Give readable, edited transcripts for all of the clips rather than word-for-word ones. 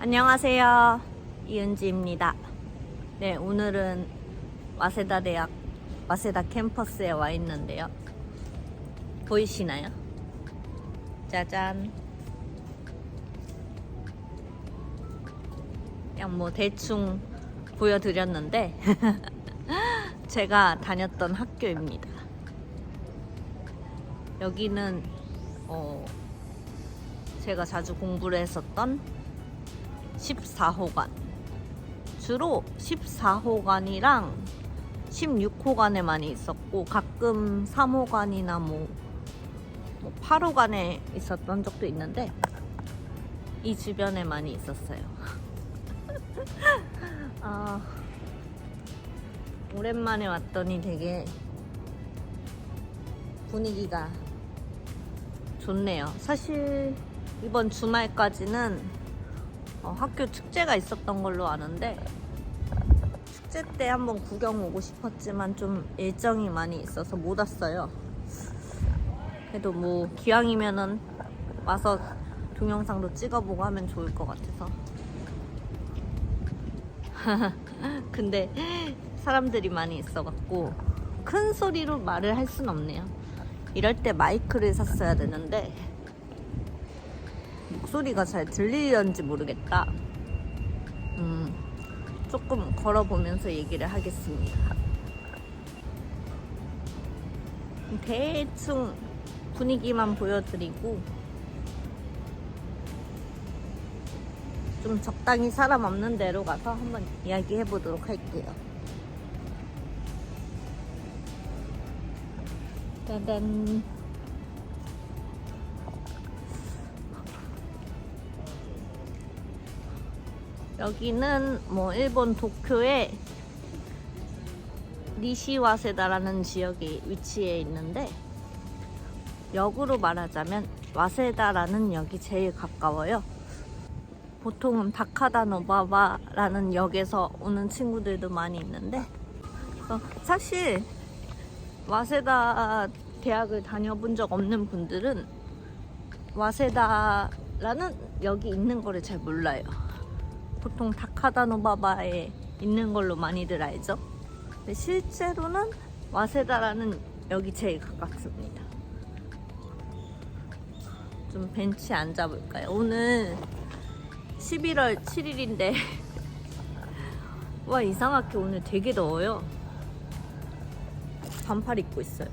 안녕하세요. 이은지입니다. 네, 오늘은 와세다 대학 와세다 캠퍼스에 와 있는데요. 보이시나요? 짜잔. 그냥 뭐 대충 보여드렸는데 제가 다녔던 학교입니다. 여기는 제가 자주 공부를 했었던 14호관, 주로 14호관이랑 16호관에 많이 있었고, 가끔 3호관이나 뭐 8호관에 있었던 적도 있는데 이 주변에 많이 있었어요. 오랜만에 왔더니 되게 분위기가 좋네요. 사실 이번 주말까지는 학교 축제가 있었던 걸로 아는데, 축제 때 한번 구경 오고 싶었지만 좀 일정이 많이 있어서 못 왔어요. 그래도 뭐 기왕이면은 와서 동영상도 찍어보고 하면 좋을 것 같아서. 근데 사람들이 많이 있어갖고 큰 소리로 말을 할 순 없네요. 이럴 때 마이크를 샀어야 되는데 목소리가 잘 들리려는지 모르겠다. 조금 걸어보면서 얘기를 하겠습니다. 대충 분위기만 보여드리고 좀 적당히 사람 없는 데로 가서 한번 이야기해 보도록 할게요. 짜잔. 여기는 뭐 일본 도쿄의 니시와세다라는 지역이 위치해 있는데, 역으로 말하자면 와세다라는 역이 제일 가까워요. 보통은 다카다노바바라는 역에서 오는 친구들도 많이 있는데, 사실 와세다 대학을 다녀본 적 없는 분들은 와세다라는 역이 있는 거를 잘 몰라요. 보통 다카다노바바에 있는 걸로 많이들 알죠. 근데 실제로는 와세다라는 역이 제일 가깝습니다. 좀 벤치에 앉아볼까요? 오늘 11월 7일인데 와, 이상하게 오늘 되게 더워요. 반팔 입고 있어요.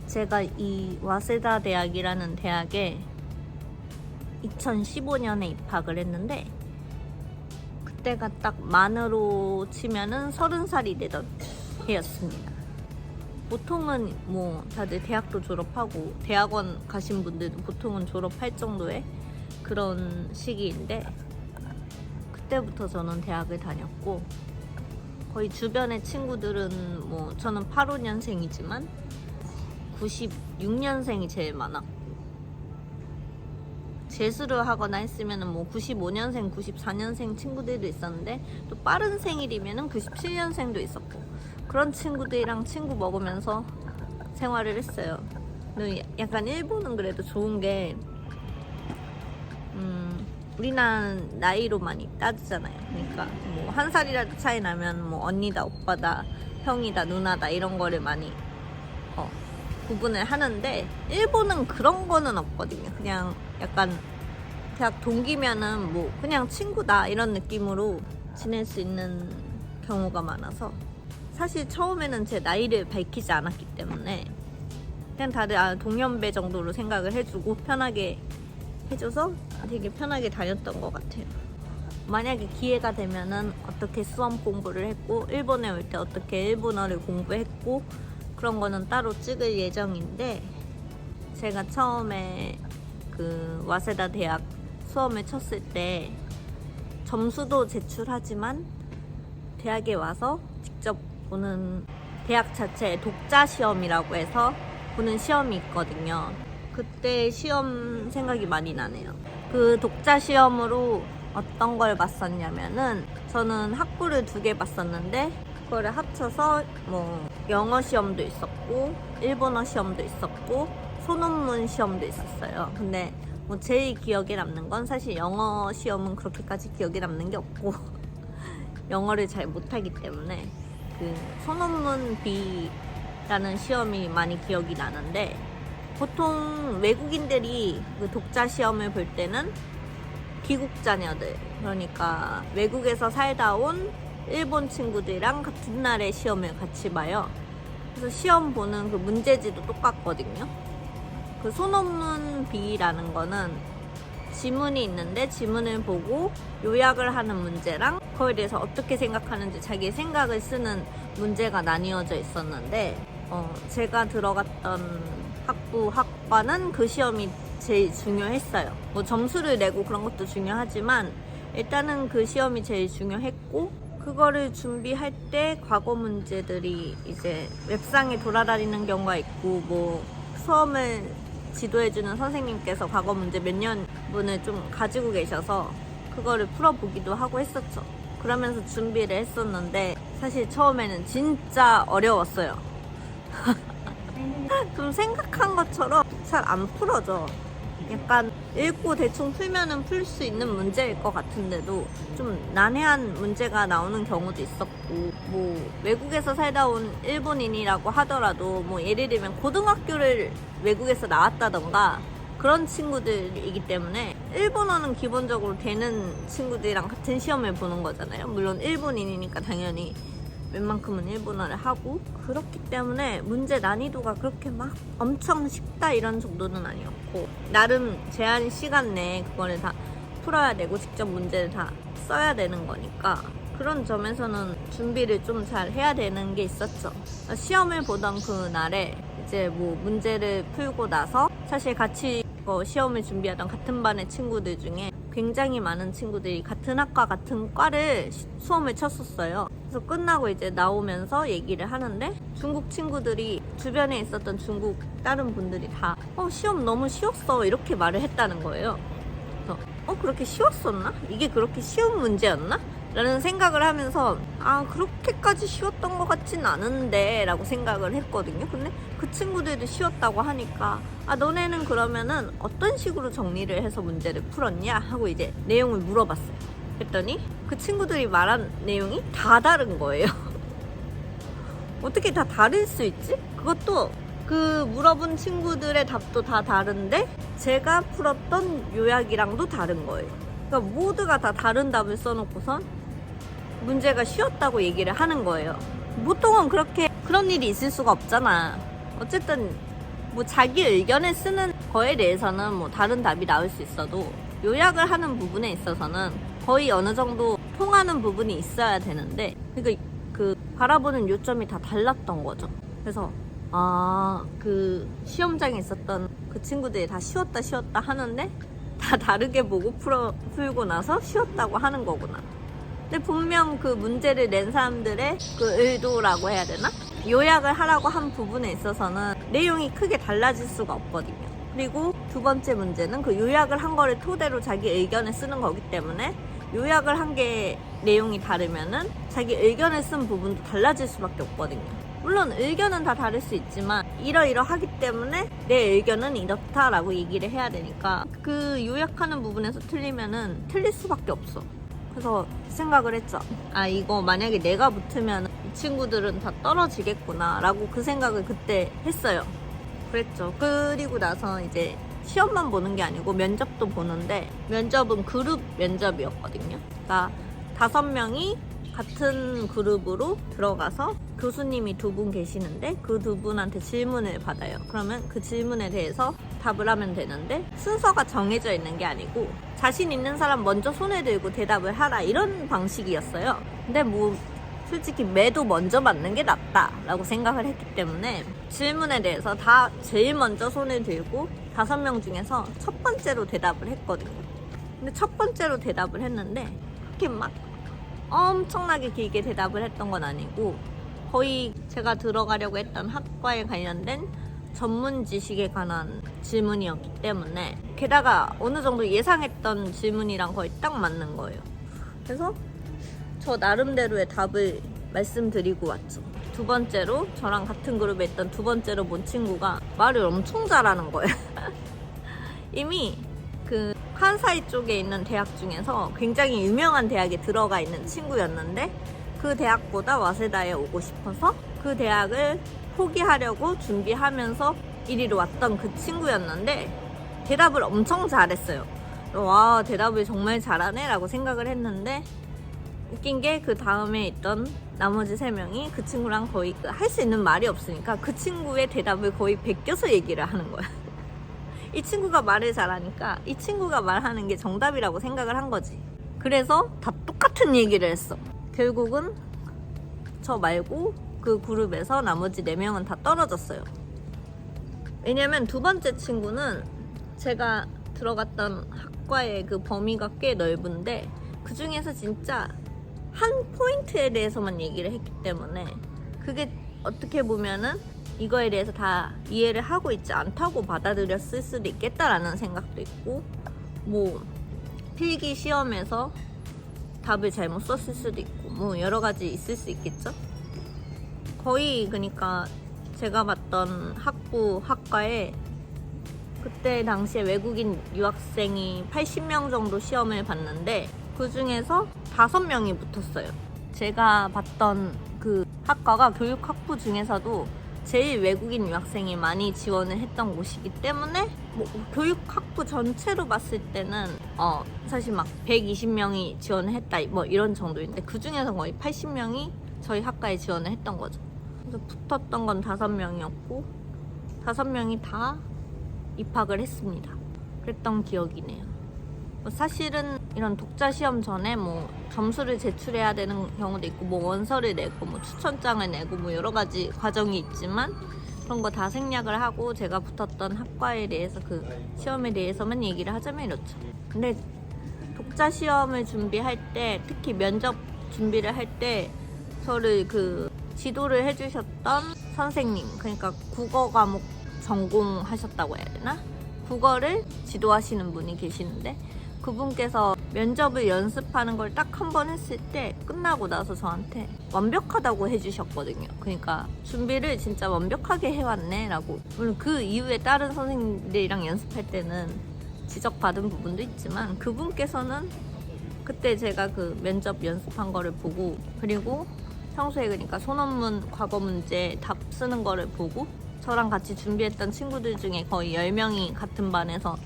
제가 이 와세다 대학이라는 대학에 2015년에 입학을 했는데, 그때가 딱 만으로 치면은 30살이 되던 해였습니다. 보통은 뭐 다들 대학도 졸업하고 대학원 가신 분들도 보통은 졸업할 정도의 그런 시기인데, 그때부터 저는 대학을 다녔고, 거의 주변의 친구들은 뭐 저는 85년생이지만 96년생이 제일 많았고, 재수를 하거나 했으면 뭐 95년생, 94년생 친구들도 있었는데, 또 빠른 생일이면 97년생도 있었고, 그런 친구들이랑 친구 먹으면서 생활을 했어요. 약간 일본은 그래도 좋은 게 우리나라는 나이로 많이 따지잖아요. 그러니까 뭐 한 살이라도 차이 나면 뭐 언니다, 오빠다, 형이다, 누나다 이런 거를 많이 구분을 하는데, 일본은 그런 거는 없거든요. 그냥 약간 대학 동기면은 뭐 그냥 친구다 이런 느낌으로 지낼 수 있는 경우가 많아서, 사실 처음에는 제 나이를 밝히지 않았기 때문에 그냥 다들 동년배 정도로 생각을 해주고 편하게 해줘서 되게 편하게 다녔던 것 같아요. 만약에 기회가 되면은 어떻게 수험 공부를 했고, 일본에 올 때 어떻게 일본어를 공부했고, 그런 거는 따로 찍을 예정인데, 제가 처음에 그 와세다 대학 수험을 쳤을 때 점수도 제출하지만 대학에 와서 직접 보는, 대학 자체에 독자 시험이라고 해서 보는 시험이 있거든요. 그때 시험 생각이 많이 나네요. 그 독자 시험으로 어떤 걸 봤었냐면은, 저는 학부를 2개 봤었는데 그거를 합쳐서 뭐 영어 시험도 있었고 일본어 시험도 있었고 소논문 시험도 있었어요. 근데 뭐 제일 기억에 남는 건 사실 영어 시험은 그렇게까지 기억에 남는 게 없고 영어를 잘 못하기 때문에 그 소논문 B라는 시험이 많이 기억이 나는데, 보통 외국인들이 그 독자 시험을 볼 때는 귀국 자녀들, 그러니까 외국에서 살다 온 일본 친구들이랑 같은 날에 시험을 같이 봐요. 그래서 시험 보는 그 문제지도 똑같거든요. 그 소논문 B라는 거는 지문이 있는데 지문을 보고 요약을 하는 문제랑 그거에 대해서 어떻게 생각하는지 자기의 생각을 쓰는 문제가 나뉘어져 있었는데, 제가 들어갔던 학과는 그 시험이 제일 중요했어요. 뭐 점수를 내고 그런 것도 중요하지만 일단은 그 시험이 제일 중요했고, 그거를 준비할 때 과거 문제들이 이제 웹상에 돌아다니는 경우가 있고, 뭐 수험을 지도해주는 선생님께서 과거 문제 몇 년분을 좀 가지고 계셔서 그거를 풀어보기도 하고 했었죠. 그러면서 준비를 했었는데 사실 처음에는 진짜 어려웠어요. 좀 생각한 것처럼 잘 안 풀어져. 약간 읽고 대충 풀면은 풀 수 있는 문제일 것 같은데도 좀 난해한 문제가 나오는 경우도 있었고, 뭐 외국에서 살다 온 일본인이라고 하더라도 뭐 예를 들면 고등학교를 외국에서 나왔다던가 그런 친구들이기 때문에 일본어는 기본적으로 되는 친구들이랑 같은 시험을 보는 거잖아요. 물론 일본인이니까 당연히 웬만큼은 일본어를 하고, 그렇기 때문에 문제 난이도가 그렇게 막 엄청 쉽다 이런 정도는 아니었고, 나름 제한 시간 내에 그거를 다 풀어야 되고 직접 문제를 다 써야 되는 거니까 그런 점에서는 준비를 좀 잘 해야 되는 게 있었죠. 시험을 보던 그날에 이제 뭐 문제를 풀고 나서 사실 같이 시험을 준비하던 같은 반의 친구들 중에 굉장히 많은 친구들이 같은 학과 같은 과를 수험을 쳤었어요. 그래서 끝나고 이제 나오면서 얘기를 하는데 중국 친구들이, 주변에 있었던 중국 다른 분들이 다 시험 너무 쉬웠어 이렇게 말을 했다는 거예요. 그래서 그렇게 쉬웠었나? 이게 그렇게 쉬운 문제였나? 라는 생각을 하면서 그렇게까지 쉬웠던 것 같진 않은데 라고 생각을 했거든요. 근데 그 친구들도 쉬웠다고 하니까 너네는 그러면은 어떤 식으로 정리를 해서 문제를 풀었냐 하고 이제 내용을 물어봤어요. 그랬더니 그 친구들이 말한 내용이 다 다른 거예요. 어떻게 다 다를 수 있지? 그것도 그 물어본 친구들의 답도 다 다른데 제가 풀었던 요약이랑도 다른 거예요. 그러니까 모두가 다 다른 답을 써놓고선 문제가 쉬웠다고 얘기를 하는 거예요. 보통은 그런 일이 있을 수가 없잖아. 어쨌든 뭐 자기 의견을 쓰는 거에 대해서는 뭐 다른 답이 나올 수 있어도 요약을 하는 부분에 있어서는 거의 어느 정도 통하는 부분이 있어야 되는데, 그러니까 그 바라보는 요점이 다 달랐던 거죠. 그래서 그 시험장에 있었던 그 친구들이 다 쉬웠다 하는데 다 다르게 보고 풀고 나서 쉬웠다고 하는 거구나. 근데 분명 그 문제를 낸 사람들의 그 의도라고 해야 되나? 요약을 하라고 한 부분에 있어서는 내용이 크게 달라질 수가 없거든요. 그리고 두 번째 문제는 그 요약을 한 거를 토대로 자기 의견을 쓰는 거기 때문에 요약을 한 게 내용이 다르면은 자기 의견을 쓴 부분도 달라질 수밖에 없거든요. 물론 의견은 다 다를 수 있지만 이러이러하기 때문에 내 의견은 이렇다라고 얘기를 해야 되니까 그 요약하는 부분에서 틀리면은 틀릴 수밖에 없어. 그래서 생각을 했죠. 이거 만약에 내가 붙으면 이 친구들은 다 떨어지겠구나 라고 그 생각을 그때 했어요. 그랬죠. 그리고 나서 이제 시험만 보는 게 아니고 면접도 보는데, 면접은 그룹 면접이었거든요. 그러니까 5명이 같은 그룹으로 들어가서 교수님이 2분 계시는데 그 2분한테 질문을 받아요. 그러면 그 질문에 대해서 답을 하면 되는데, 순서가 정해져 있는 게 아니고 자신 있는 사람 먼저 손을 들고 대답을 하라 이런 방식이었어요. 근데 뭐 솔직히 매도 먼저 맞는 게 낫다라고 생각을 했기 때문에 질문에 대해서 다 제일 먼저 손을 들고 5명 중에서 첫 번째로 대답을 했거든요. 근데 첫 번째로 대답을 했는데 그렇게 막 엄청나게 길게 대답을 했던 건 아니고, 거의 제가 들어가려고 했던 학과에 관련된 전문 지식에 관한 질문이었기 때문에, 게다가 어느 정도 예상했던 질문이랑 거의 딱 맞는 거예요. 그래서 저 나름대로의 답을 말씀드리고 왔죠. 두 번째로 저랑 같은 그룹에 있던 두 번째로 본 친구가 말을 엄청 잘하는 거예요. 이미 그 칸사이 쪽에 있는 대학 중에서 굉장히 유명한 대학에 들어가 있는 친구였는데 그 대학보다 와세다에 오고 싶어서 그 대학을 포기하려고 준비하면서 이리로 왔던 그 친구였는데 대답을 엄청 잘했어요. 와, 대답을 정말 잘하네 라고 생각을 했는데 웃긴 게 그 다음에 있던 나머지 3명이 그 친구랑 거의 할 수 있는 말이 없으니까 그 친구의 대답을 거의 베껴서 얘기를 하는 거야. 이 친구가 말을 잘하니까 이 친구가 말하는 게 정답이라고 생각을 한 거지. 그래서 다 똑같은 얘기를 했어. 결국은 저 말고 그 그룹에서 나머지 4명은 다 떨어졌어요. 왜냐면 두 번째 친구는 제가 들어갔던 학과의 그 범위가 꽤 넓은데 그 중에서 진짜 한 포인트에 대해서만 얘기를 했기 때문에 그게 어떻게 보면은 이거에 대해서 다 이해를 하고 있지 않다고 받아들였을 수도 있겠다라는 생각도 있고, 뭐 필기 시험에서 답을 잘못 썼을 수도 있고, 뭐 여러 가지 있을 수 있겠죠. 거의 그러니까 제가 봤던 학과에 그때 당시에 외국인 유학생이 80명 정도 시험을 봤는데 그 중에서 5명이 붙었어요. 제가 봤던 그 학과가 교육학부 중에서도 제일 외국인 유학생이 많이 지원을 했던 곳이기 때문에 뭐 교육학부 전체로 봤을 때는 사실 막 120명이 지원을 했다 뭐 이런 정도인데 그 중에서 거의 80명이 저희 학과에 지원을 했던 거죠. 그래서 붙었던 건 5명이었고 5명이 다 입학을 했습니다. 그랬던 기억이네요. 사실은 이런 독자 시험 전에 뭐 점수를 제출해야 되는 경우도 있고 뭐 원서를 내고 뭐 추천장을 내고 뭐 여러 가지 과정이 있지만 그런 거 다 생략을 하고 제가 붙었던 학과에 대해서 그 시험에 대해서만 얘기를 하자면 이렇죠. 근데 독자 시험을 준비할 때 특히 면접 준비를 할 때 저를 그 지도를 해주셨던 선생님, 그러니까 국어 과목 전공하셨다고 해야 되나? 국어를 지도하시는 분이 계시는데 그분께서 면접을 연습하는 걸 딱 한 번 했을 때 끝나고 나서 저한테 완벽하다고 해주셨거든요. 그러니까 준비를 진짜 완벽하게 해왔네 라고. 물론 그 이후에 다른 선생님들이랑 연습할 때는 지적받은 부분도 있지만 그분께서는 그때 제가 그 면접 연습한 거를 보고 그리고 평소에 그러니까 소논문 과거 문제 답 쓰는 거를 보고 저랑 같이 준비했던 친구들 중에 거의 10명이 같은 반에서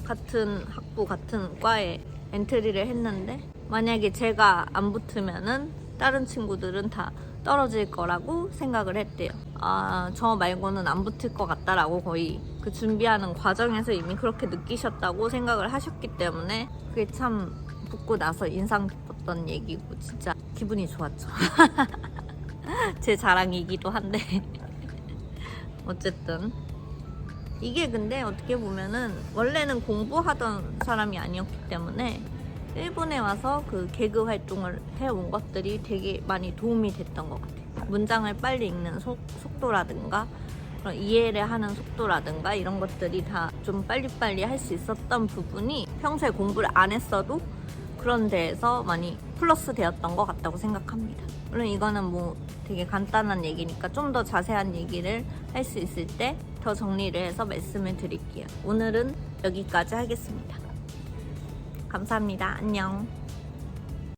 같은 학부 같은 과에 엔트리를 했는데 만약에 제가 안 붙으면은 다른 친구들은 다 떨어질 거라고 생각을 했대요. 저 말고는 안 붙을 것 같다라고 거의 그 준비하는 과정에서 이미 그렇게 느끼셨다고 생각을 하셨기 때문에 그게 참 붙고 나서 인상 깊었던 얘기고 진짜 기분이 좋았죠. 제 자랑이기도 한데 어쨌든 이게 근데 어떻게 보면은 원래는 공부하던 사람이 아니었기 때문에 일본에 와서 그 개그 활동을 해온 것들이 되게 많이 도움이 됐던 것 같아요. 문장을 빨리 읽는 속도라든가 그런 이해를 하는 속도라든가 이런 것들이 다 좀 빨리빨리 할 수 있었던 부분이 평소에 공부를 안 했어도 그런 데에서 많이 플러스 되었던 것 같다고 생각합니다. 물론 이거는 뭐 되게 간단한 얘기니까 좀 더 자세한 얘기를 할 수 있을 때 더 정리를 해서 말씀을 드릴게요. 오늘은 여기까지 하겠습니다. 감사합니다. 안녕.